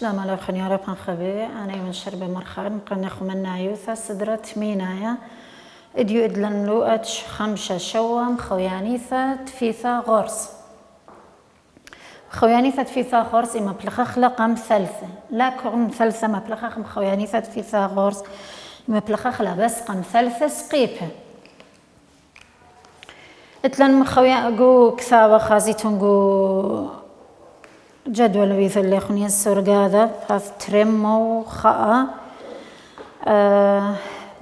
شلام على خنيارة بنخبي أنا يمنشر بمرخر مقنخ منا يوثا سدرت مينايا إديو إدلن لوأتش خمسة شوام خويانيثة تفيثة غرس خويانيثة تفيثة غرس إما بلخخ لقم ثلثة لا كرم ثلثة ما بلخخ خويانيثة تفيثة غرس إما بلخخ لا بس قم ثلثة سقيبة إتلن مخويا جو كثابة خازيتون جو جدول ويث اللي خني السرقادة هذا ترمو خاء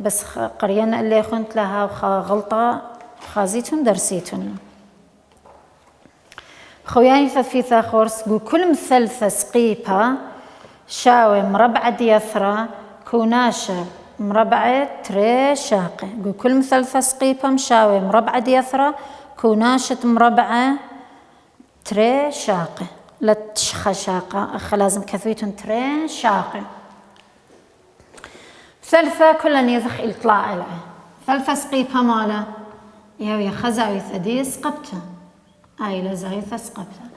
بس قرينا اللي خنت لها غلطة خازيتون درسيتون خوياني ثلاثة خورس جو كل مثلثة سقيبة شاوي مربع ديثرة كوناشة مربع تري شاقة جو كل مثلثة سقيبة مشاوي مربع ديثرة كوناشة مربع تري شاقة لا تشخى شاقة أخ لازم كثويتون تري شاقة ثالثة كلن يزخ إلطلاع العين ثالثة سقيبها مالا يا خزاوي ثدي سقبتها أي لزاويثة سقبتها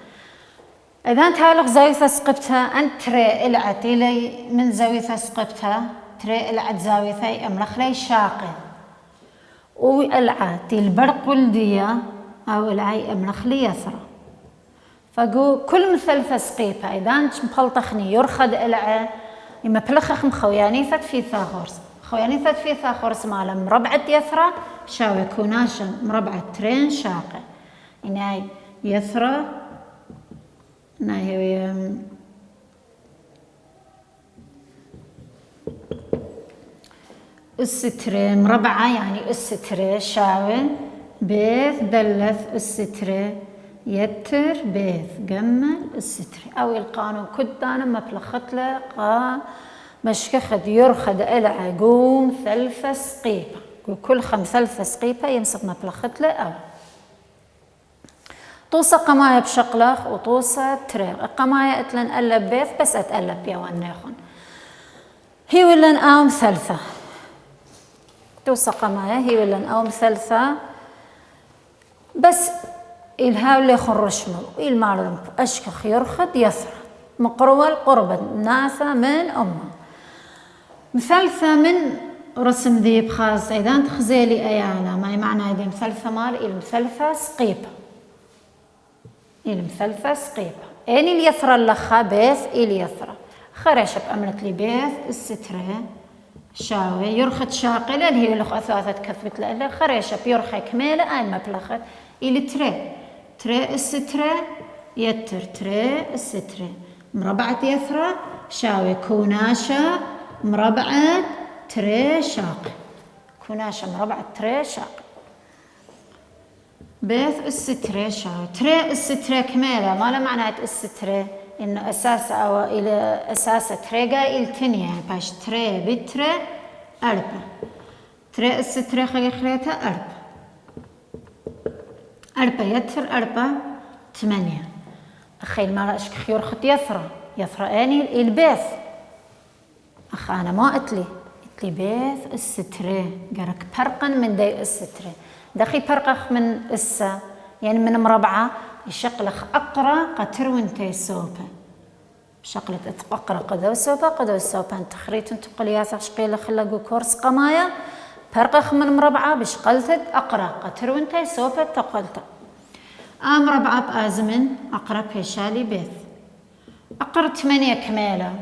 إذا أنت هالغ زاويثة سقبتها أنت تري إلعت إلي من زاويثة سقبتها تري إلعت زاويثة أملخ لي شاقة وإلعت البرق ولدية أو إلعي أملخ لي يثرى فقو كل مثلثة سقيبة إذا أنت مخلطخني يرخد إلعه إما بلخخ مخويانيثة في ثاخرس خويانيثة في ثاخرس مالا مربعة يثرى شاوي كوناشا مربعة ترين شاقة إناي يثرى إناي الستري مربعة يعني الستري شاوي بيث دلث الستري يتر بيث جمل الستري أو القانون كدانا ما بلخت له مشكخد يرخد إلع قوم ثلثة سقيبة كل ثلثة سقيبة يمسك ما بلخت له أو طوسة قماية بشقلخ وطوسة تريغ قماية اتلن ألب بيث بس أتألب يا وانيخون هي ولن أوم ثلثة طوسة قماية هي ولن أوم ثلثة بس إلها اللي خرشمه إلمالهم أشكخ يرخد يثرى مقروة قربا ناسا من أمه مثلثة من رسم ذيب خاص إذا تخزيلي أيانا ما معنى إذا مثلثة مال المثلثة سقيبة المثلثة سقيبة إني اليثرى اللخا بيث اليثرى خرشب أملت لي بيث السترة شاوي يرخد شاقلة اللي هي لخ أثاثة كثبت له خرشب يرخي كميلة أين ما بلخت إلي تري السترة يتر تري السترة مربعة يثرى شاوي كوناشة مربعة تري شاق كوناشة مربعة تري شاق بيث السترة شاوي تري السترة كميلة ما له معنى السترة إنه أساس أو إلى أساس تريقة إلتنيا يعني باش تري بتري أربعة تري السترة خليتها أربعة يتر أربعة 8 أخي المرأة أشكخ يرخط يثرى آني البيث أخ أنا ما أتلي بيث السترة قرك برقا من دي السترة دخي برقخ من السا يعني من مربعة يشقلخ أقرأ قتر وانتي سوبة شقلت أقرأ قدو سوبة انت خريت انت قلياسة شقيلة خلقو كورس قمايا برقخ من مربعة بشقلتت أقرأ قتر وانتي سوبة تقلت مربعة بآزمن أقرأ بيشالي بيث أقرأ 8 كميلة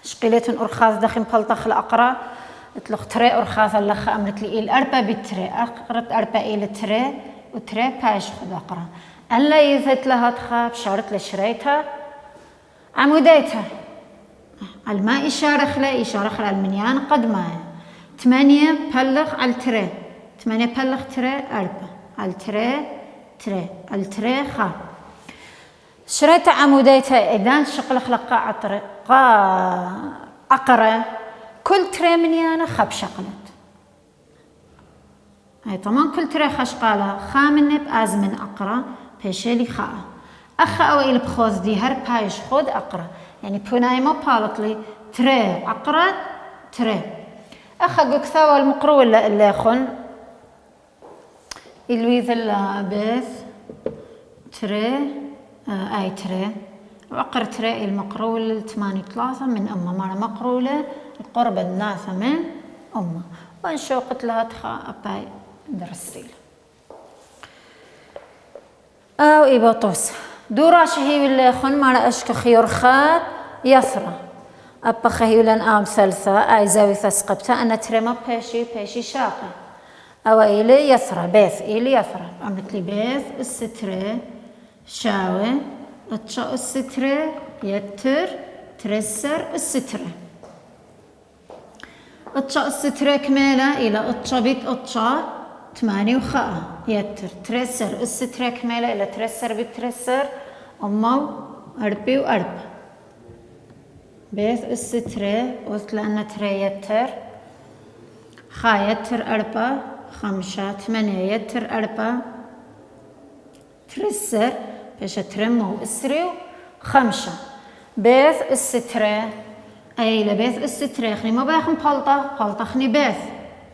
شقيلتن أرخاث دخل بلطخ الأقرأ اتلخ تري أرخاث اللخ أمرت لي الأربع بتري أقرأت 4 إلى تري وتري باش خد أقرأ ألا يثت لها تخاف شارت لشريتها عموديتها الماء إشارخ له المنيان قد ماء 8 بلخ على تري 8 بلخ تري 4 على تري التري خا شريت عموديتها إذا شقلخ لقاع أقرأ كل تري منيانا خب شقلت هاي طبعا كل تري خشقالة خامن بأزمن أقرأ بيشيلي خاء أخا أويل بخوز دي هر بايش خود أقرأ يعني بوناي ما بالطلي تري أقرأ تري أخا قكثاوى المقرو اللي خن الويذ اللابث تري أي تري وعقر ترى المقرولة 8 3 من أمه مال مقرولة القرب الناثة من أمه وانشو قتلها تخا أباي درسيل أو إباطوس دورا شهي اللي خن مال أشك خيور خات يثرى أبا خهيولن آم ثالثة أي زاوي ثسقبتا أنا ترمى بيشي شاقة أو إلي يثرى بيث إلي يثرى عملت لي بيث السترة شاوة اتشا السترة يتر ترسر السترة اتشا السترة كمالة إلى اتشا بيت اتشا 8 وخاء يتر ترسر السترة كمالة إلى ترسر بترسر أمو أربي وأرب بيث السترة وثل أن ترى يتر خا يتر أربا 5 8 يتر أربا ترسر باش ترمو اسريو 5 بيث السترة أي لبيث السترة خني ما باخن بلطة خني بيث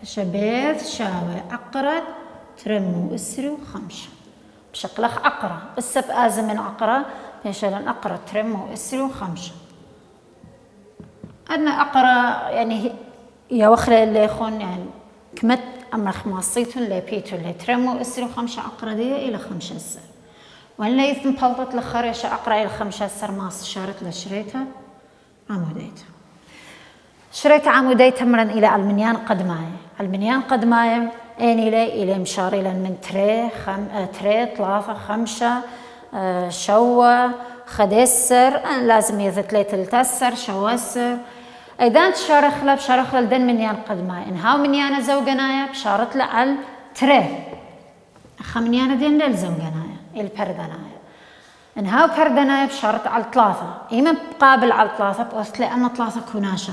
باش بيث شاوي عقرة ترمو اسريو 5 بشكلخ عقرة السب آزم من عقرة باش لن عقرة ترمو اسريو 5 أنا عقرة يعني يا وخلة اللي يخون يعني كمت أمر خماصيتون اللي بيتون اللي ترمو اسريو 5 عقرة دي إلى 5 السر ولا يثم بلطت لخريشة أقرأ إلى 5 السر ماس شارت لشريتها عموديتها شريت عموديتها مرن إلى المنيان قدماي أين إلى مشار إلى من تري 3 5 شوة خدسر لازم يذتليت التسر شواسر أيضا بشارخ لدن منيان قدماي إنهاو منيانا زوجنايا بشارت لعل تري خمنيانا دين للزوجنايا البردنايا إنهاو بردنايا بشارت على 3 إما بقابل على 3 بوصلي أنا 3 كوناشا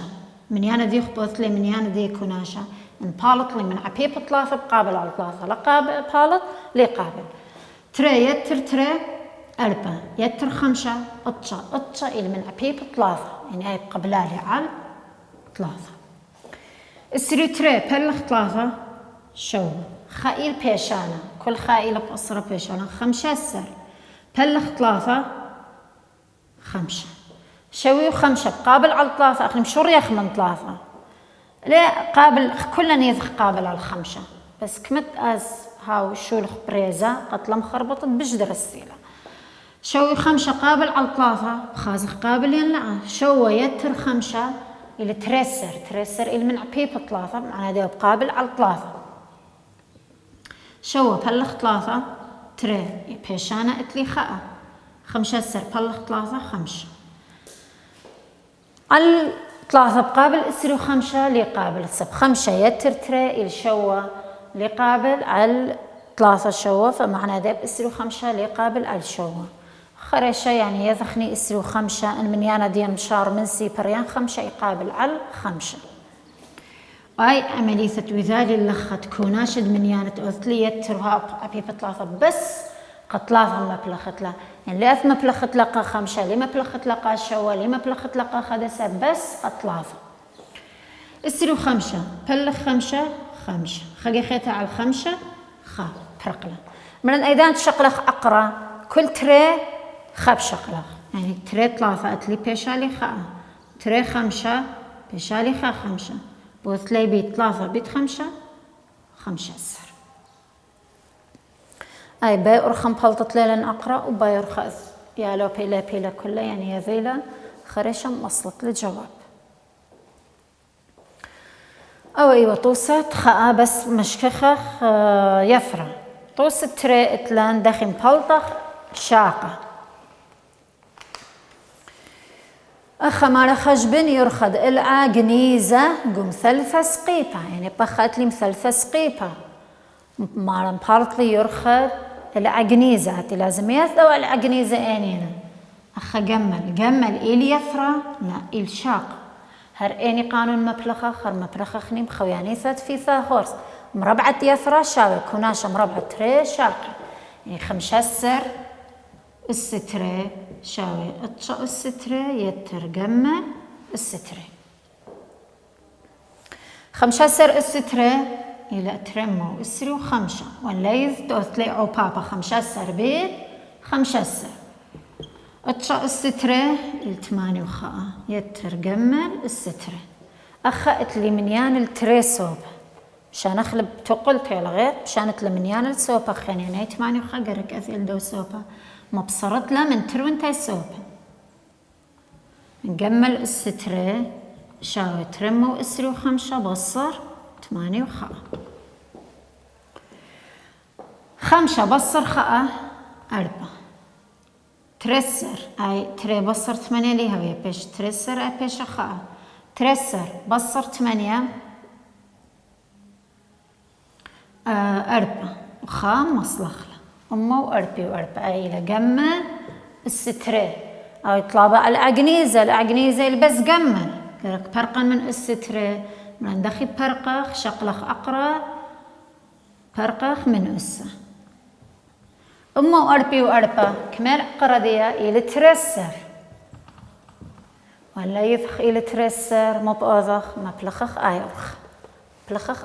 منيانا دي بوصلي منيانا دي كوناشا إن بالط لي من عبيب 3 بقابل على 3 لا قابل بالط لي قابل تري يتر تري أربعة يتر 5 أطشا إلى من عبيب 3 يعني أي قبلالي على 3 السري تري بلخ 3 شو خائل بيشانا كل خائل بأسرة بيشانا 5 السر بلخ 3 5 شوي 5 بقابل على 3 أخلي مشور يخ من 3 لا قابل كلنا يذخ قابل على 5 بس كمت أز هاو شولخ بريزة قتل مخربطت بجدر السيلة شوي 5 قابل على 3 بخازخ قابل ينلعه شو يتر 5 إلى ترسر إلى من عبيب 3 معناه ده بقابل على 3 شو بلخ 3 تري بيشانا اتلي خاء 5 سر بلخ 3 5 على 3 بقابل اسرو 5 لي قابل السب 5 يتر تري إلى شو لي قابل على 3 شو فمعناه ده باسرو 5 لي قابل على شو خريشة يعني يذخني اسرو 5 ان منيانا دي مشار من سيبريان 5 يقابل على 5 اي عملية وذالي اللخت كوناشد منيانة أثلي يترها أبي بثلاثة بس قتلاثها ما بلخت لا يعني لأث ما بلخت لقى 5 لما بلخت لقى شوا لما بلخت لقى خدسة بس قتلاثة اسرو 5 بلخ 5 خلي خيتها على 5 فرقلة من أيضا تشقلخ أقرأ كل تري خاب شقلخ يعني تري 3 أتلي بيشالي خا تري 5 بيشالي خا 5 بوثلي بيت 3 بيت 5 السر أي باي أرخم بلطت ليلن أقرأ وباي أرخص يا لو بيلا كله يعني يا ذيلا خريشة وصلت للجواب أو أيوة توصت خاء بس مشكخة يفرع توصت تري اتلان دخم بلطخ شاقة أخمار خشبن يرخد العاقنيزة قم 3 سقيبة يعني بخات لي 3 سقيبة مارن بارتلي يرخد العاقنيزة لازم يثو العاقنيزة أنينا أخا جمل إلي يثرى لا إل شاق هر أني قانون مبلخة خر مبلخة خنيم خوياني ثات في ثاهورس مربعة يثرى شاوي كوناشا مربعة تري شاقة يعني 5 السر السترة شاوي اتشا السترة يترجمل السترة 5 سر السترة إلى ترمو اسرو 5 والليث توثلي عبابة 5 سر بيت 5 سر اتشا السترة الثمانية وخاء يتر جمل السترة أخأت لي منيان التري صوب مشان أخلب تقل تيلغيت مشان تلمنيان الصوبة خانيني 8 وخاء قرك أثيل دو صوبة مبصرت لا من تروين صوبة نجمل السترة شاوي ترمو اسري وخمسة بصر 8 وخاء 5 بصر خاء 4 ترسر أي تري بصر 8 ليها ويا بيش ترسر أي بيش خاء ترسر بصر 8 4 وخاء مصلخلة أمه وأربي وأربع أي لجمل السترة أو طلابة الأجنيزة البس جمل كرك برقا من السترة من دخي برقخ شقلخ أقرأ برقخ من أسة أمه وأربي وأربا كمال قردية إلى ترسر ولا يفخ إلى ترسر ما بأوزخ ما بلخخ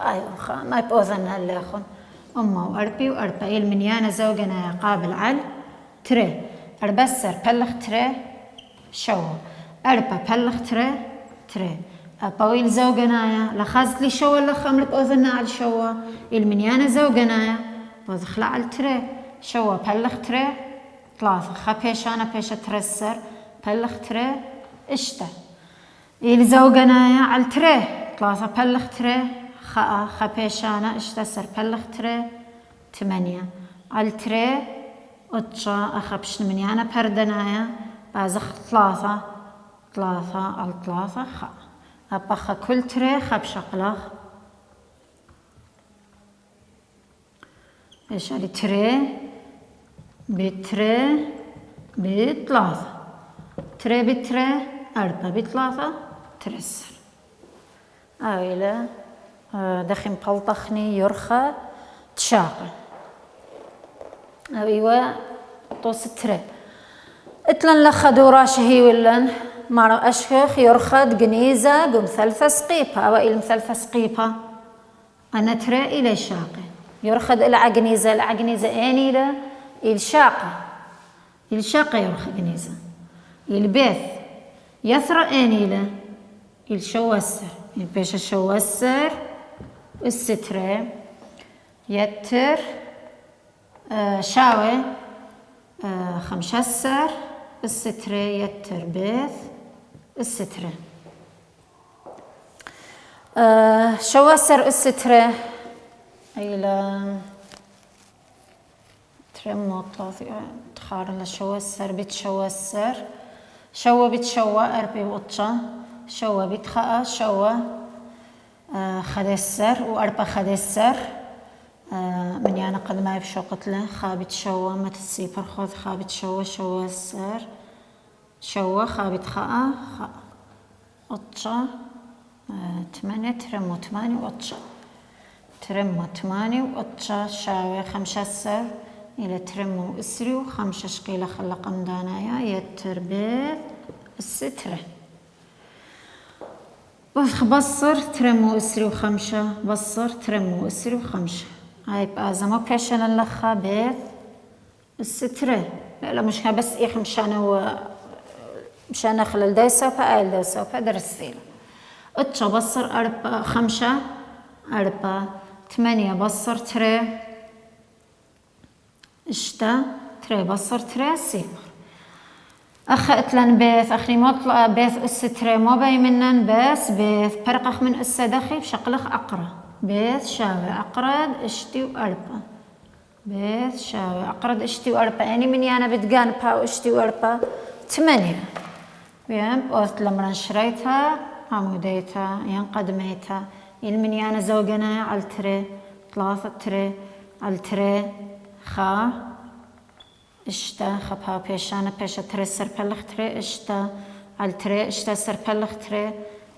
آيوخ ما بأوزن هاللاخن أمه وأربي وأربا إلى منيانة زوجنا قابل على تري أربسر بلخ تري شو أربا بلخ تري أبويل زوجنا لخزت لي شو ولا خملك أذننا على شو المنيانة زوجنا بوزخلع على تري شو بلخ تري 3 خبيش أنا بيش ترسر بلخ تري إشتا إلى زوجنا على تري 3 بلخ تري خبيش أنا إشتا سر بلخ تري 8 على تري أتشا أخبش المنيانة بردنايا بازخ 3 على 3 خا أبخ كل تري خبش أقلخ إيش على تري بتري بثلاثة تري بتري 4 بثلاثة ترسر أويلا دخن بلطخني يرخى تشاقل أيوة طوس تري اتلن لخدو راشهي ولن مارو أشخخ يرخد جنيزة بمثلثة سقيبة أو إلى مثلثة سقيبة أنا ترى إلى شاقة يرخد العجنيزة أني لا الشاقة يرخد جنيزة البيث يثرى أني لا الشوسر البيش الشوسر السترة يتر شاوي 15 السترة يتر بيث السترة شوسر السترة إلى ترمو طلاثي تخار لشوسر بتشوسر شو بتشوى أربي وطشة شو بتخاء شو خدسر وأربع خدسر من يعني قد ما يبشو قتله خابت شو ما تسيبر خذ خابت شو السر شو خابت خاء أطشة 8 ترمو 8 وأطشة ترمو 8 وأطشة شاوي 15 إلى ترمو إسري و5 شقيلة خلق أمدانايا يتربيت السترة بصر ترمو إسري و5 بصر ترمو إسري و5 هاي بأزمو كاشن اللخا بيت السترة لا مش بس إيخ مشان أخلل دايسوبا آيل دايسوبا درسيلا أتشا بصر 4 5 4 8 بصر تري إشتا تري بصر تري صفر أخأتلن بيث أخني مطلع بيث السترة ما باي منن بس بيث برقخ من السدخي بشقلخ أقرأ بيث شاوي أقرد إشتي وأربا بيث شاوي أقرد إشتي وأربا يعني من يانا بتقان باو إشتي وأربا 8 بيان بوث لمران شريتها عموديتها ينقدميتها من يانا زوجنا على تري 3 تري على تري خا إشتا خبها بيشانا بيشا تري سر بلخ تري إشتا على تري إشتا سر بلخ تري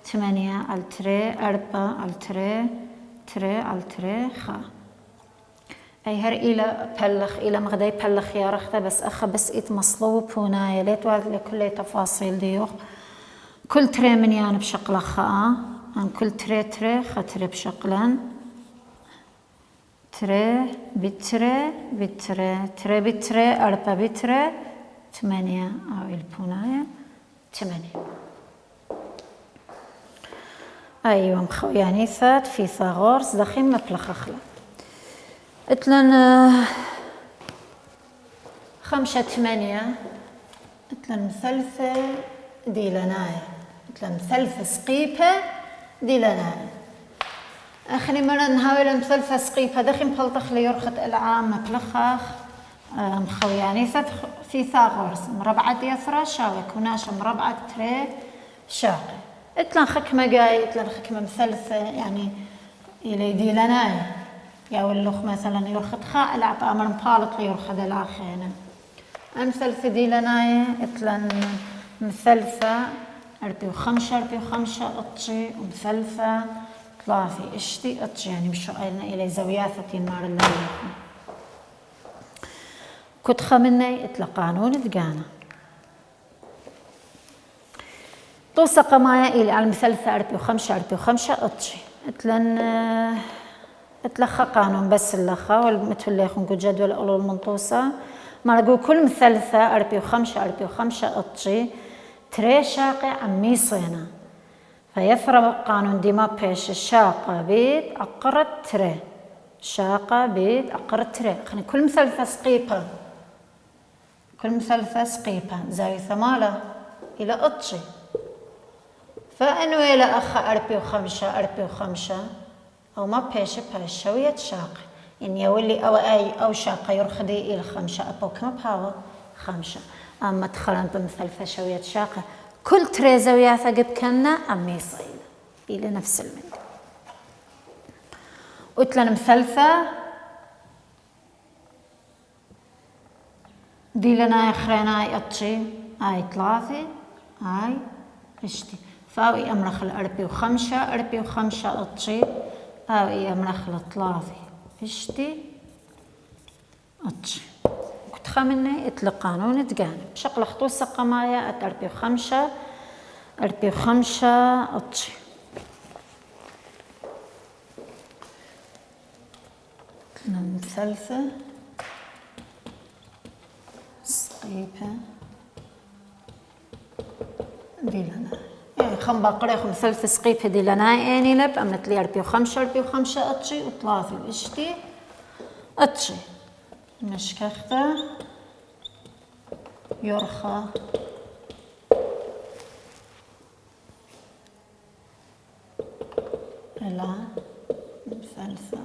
8 على تري 4 على تري على تري خا أي هر إلى بلخ إلى مغداي بلخ يا رخته بس أخا بس إيت مصلوب هنا يليت وهذا لكل تفاصيل ديوخ كل تري من يعني بشقلة خاء عن كل تري خطري بشقلن تري بتري تري بتري 4 بتري 8 أو البوناية 8. أيوة مخويانيثات فيثاغورس دخين مبلغ أخلا اتلن 5 8 اتلن مثلثة ديلناية اتلن مثلثة سقيبة ديلناية أخني مرة نهاول مثلثة سقيبة دخين بلطخ ليرخت العام مبلغ مخويانيثات فيثاغورس مربعة يثرى شاوي كوناش مربعة تري شاقي اتلن خكمة جاي اتلن خكمة مثلثة يعني إلي ديلناي يا ولوخ مثلا يرخد خاء العط أمر مبالط ليرخد الآخينا مثلثة ديلناي اتلن مثلثة 4 و5 أطشي ومثلثة 3 اشتي أطشي يعني مشو أيضا إلي زوياثة مار الليل كنت خمني اتلا قانون دقانا توثق معي إلي على المثلثة 4 و5 أطشي اتلخى قانون بس اللخا والمتوليخ نقول جدول أولو المنطوسة ما نقول كل مثلثة 4 و5 أطشي تري شاقي عمي صينا فيفرق قانون ديما بيش الشاقة بيت أقرت تري شاقة بيت أقرت تري خلينا كل مثلثة سقيبة كل مثلثة سقيبة زاوية ثمالة إلى أطشي فأنو إلى أخ 4 و5 أو ما بيش شوية شاقة إن يولي أو أي أو شاقة يرخدي إلى 5 أبو كم بهاو 5 أما تخلن بمثلثة شوية شاقة كل تري زاوية ثقب كنا أمي صيلة إلى نفس المد وتلن مثلثة دي لنا خرينا أطشي آي 3 آي اشتي فاوي أمرخ 4 و5 أطشي آوي أمرخ 3 اشتي أطشي كنت خمني اتل قانون تقانب شقل خطو سقمايا 4 و5 أطشي مثلثة سقيبة دي لنا يعني خم باقريخ مثلثة سقيبة دي لنا يعني لب أمنت لي 4 و5 أطشي و3 واشتي أطشي مشكخته يرخى إلى مثلثة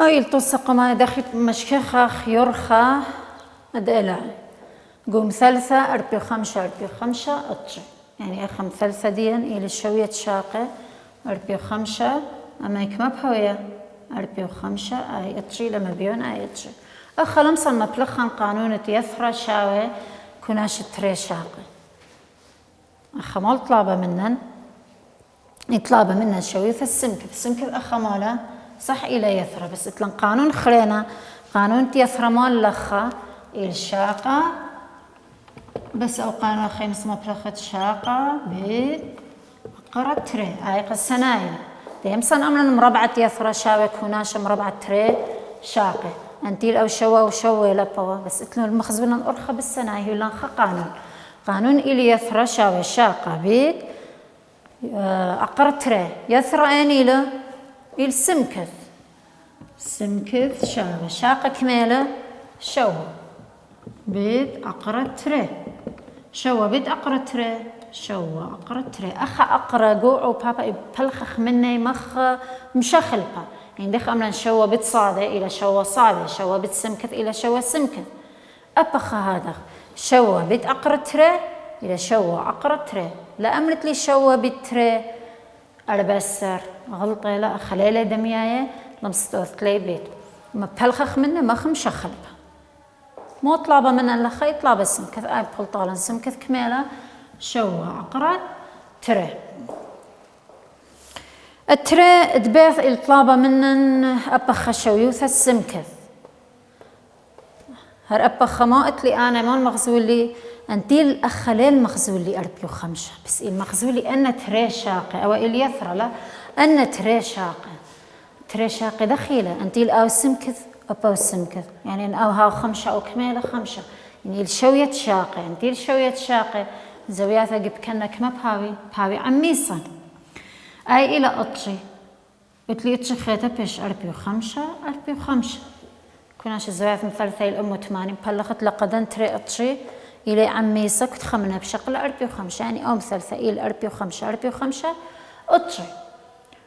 أي التصق ما دخل مشكخة يرخى أدلع قوم ثالثة 4 و5 أطشي يعني أخ مثلثة ديا إلى شوية شاقة 4 و5 أما يكما بهوية 4 و5 أي أطشي لما بيون أي أطشي أخ لمصا مبلغا قانون يثرى شاوي كناش تري شاقة أخ مال طلابة منن يطلابة منن شوية السمكة أخ مالا صح إلى يثرى بس اتلن قانون خلينا قانون يثرى مال لخا الشاقة بس أو قانون خيم اسمه بلخت شاقة بيت أقرة تري هاي قصنايل ديم صن أمرن مربعة يثرى شاوك هناش مربعة تري شاقة أنتيل أو شوا وشوا لبوا بس إتلو المخزون الأرخى بالسناي هي لنخ قانون إلي يثرى شاوي شاقة بيت أقرة تري يثرى أنيله إل سمكث شاوي شاقة كميلة شوا بيت أقرة تري شوا بيت أقرة تري شوا أقرة تري أخا أقرة قوعو بابا بلخخ مني مخ مشخلبا يعني دخ أمرا شوا بيت صادة إلى شوا صادة شوا بيت سمكث إلى شوا سمكث أبخ هذا شوا بيت أقرة تري إلى شوا أقرة تري لا أمرت لي شوا بيت تري أربسر غلطة لا خليلة دمياية لمستوث لي بيت ما بلخخ مني مخ مشخلبا مو طلابة من اللخي طلابة سمكث بلطالن سمكث كميلة شوا أقرأ تري التري دبيث الطلابة منن أبخ شويوث السمكث هر أبخ ما قلت لي أنا ما المغزولي أنتي الأخلال مغزولي 4 بس المغزولي أن تري شاقة أو اليثرى لا أن تري شاقة دخيلة أنتي الأو سمكث أبو سمكث يعني أو هاو 5 أو كميلة 5 يعني الشوية شاقة أنتي الشوية شاقة زوياثا قب كنك ما بهاوي عميصا أي إلى أطشي قلت لي أطشي خيطة بيش 4 كناش الزوياث مثلثي الأم 8 بلغت لقدن تري أطشي إلى عميصا كنت خمنا بشقل 4 يعني أو مثلثة إلى 4 أطشي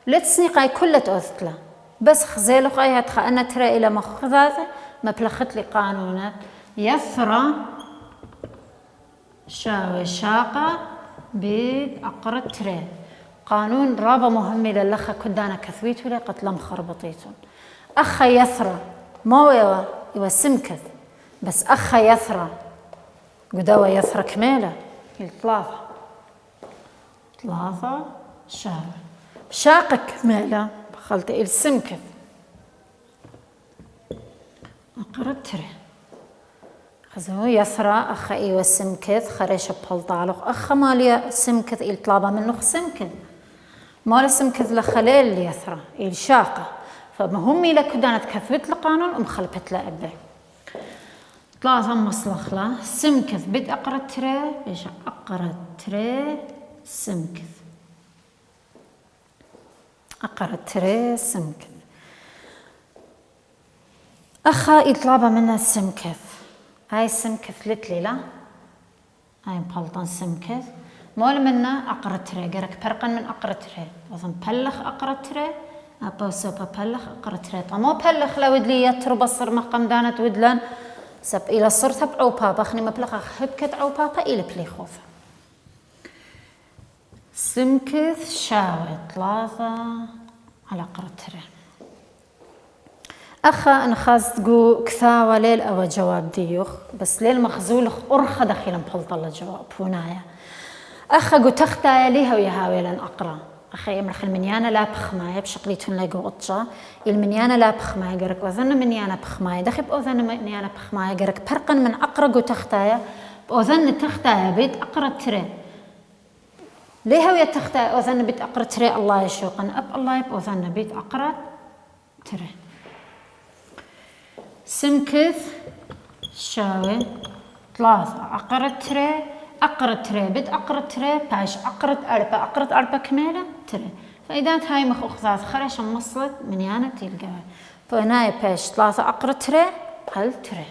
لتسنيقاي كلة أثتلا بس خزيلو قاي هتخا أنا ترى إلى مخذاذة ما بلخت لي قانونات يثرى شاوي شاقة بيد أقرة تري قانون رابا مهم للخا كدانا كثويتو لي قتلم خربطيتون أخا يثرى ما يوا سمكث بس أخا يثرى قدوا يثرى كميلة ثلاثة شاقة كميلة خلت السمكث أقرأ تري خزو يثرى أخا إيوة سمكث خريش بهالطالق أخا ماليا سمكث طلابة منه سمكث مال سمكث لخليل يثرى الشاقة فمهمي لك دانت كثوت القانون ومخلبت له أبي 3 مصلخ له سمكث بد أقرأ تري إيش أقرأ تري سمكث أقرأ تري سمكث أخا يطلب منها السمكث هاي السمكث لتلي لا هاي مبلطن سمكث مول منا أقرأ تري قرك برقن من أقرأ تري وظن بلخ أقرأ تري أبو سوبا بلخ أقرأ تري طمو بلخ لا ودلي يتر بصر مقام دانت ودلن سب إلى صرت بعوبا بخني مبلغ هبكت عوبا إلى بلي خوفة سمكث شاوي 3 على قرتره أخا أنا خاص تقول كثاوة ليل أو جواب ديوخ بس ليل مخزول أرخى دخيلا بحلطة جواب هنايا أخا قو تختايا ليها ويهاوي لن أقرأ أخي يمرخ المنيانة لا بخماية بشقليتون لاقو قطشة المنيانة لا بخماية قرك وذن منيانة بخماية دخي بأوذن منيانة بخماية قرك برقن من أقرأ قو تختايا بأوذن تختايا بيت أقرأ تري ليها ويا تختايا أوذن بيت أقرأ تري الله يشوقن أب الله يبأوذن بيت أقرأ تري سمكث شاوي 3 أقرأ تري أقرأ تري بد أقرأ تري باش أقرأ أربع كميلة تري فإذا هاي مخ أخذات خرش مصلت من يانا تلقى فهنا باش 3 أقرأ تري هل تري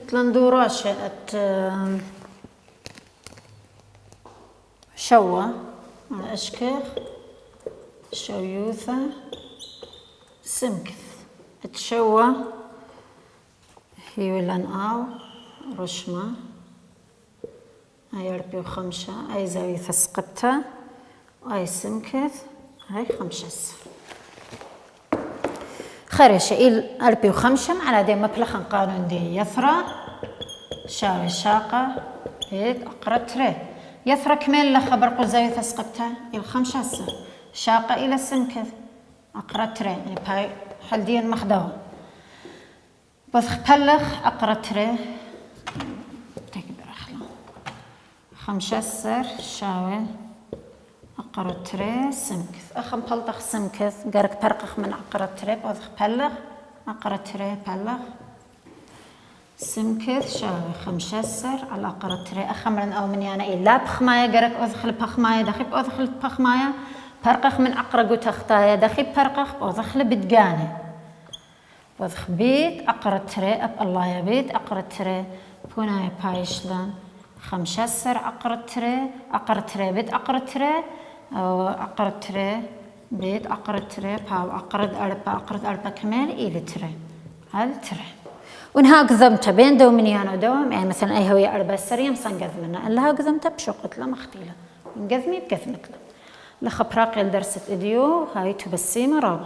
تلندوراش شوا على أشكر شويوثة سمكث تشوا هي ولن أو رشمة أي 4 أي زاوية سقطة هاي سمكث هاي 5 خرش إل 405 على دي مبلغ قانون دي يثرى شاوي شاقة بيت أقرأ تري يثرى كمل لخبر قزاوي تسقبتها إل 5 شاقة إلى سمكث أقرأ تري يعني باي حلدين مخدوة بس بلغ أقرأ تري تكبر أخلا 5 شاوي أقرأ تري سمكث أخم بلطخ سمكث قارك برقخ من أقرأ تري بوضخ بلغ أقرأ تري بلغ سمكث شاوي 5 على أقرأ تري أخمرن أو من يعني إلا بخماية قارك أوضخل بخماية دخيب أوضخل بخماية برقخ من أقرأ قوتخطايا دخيب برقخ أوضخل بدقاني وضخ بيت أقرأ تري أب الله يا بيت أقرأ تري بوناي بايشلان 5 أقرأ تري بيت أقرأ تري أقرأ تري بيت أقرأ تري باو أقرأ أربع كمال إلى تري هل تري ونها قزمت بين دومنيان ودوم يعني مثلا أي هوية 4 سريم صنقذمنا اللها قزمت بشوقت له مختيلة من قزمي بقزمت له لخبراقي لدرسة إديو هاي تبسيمة رابع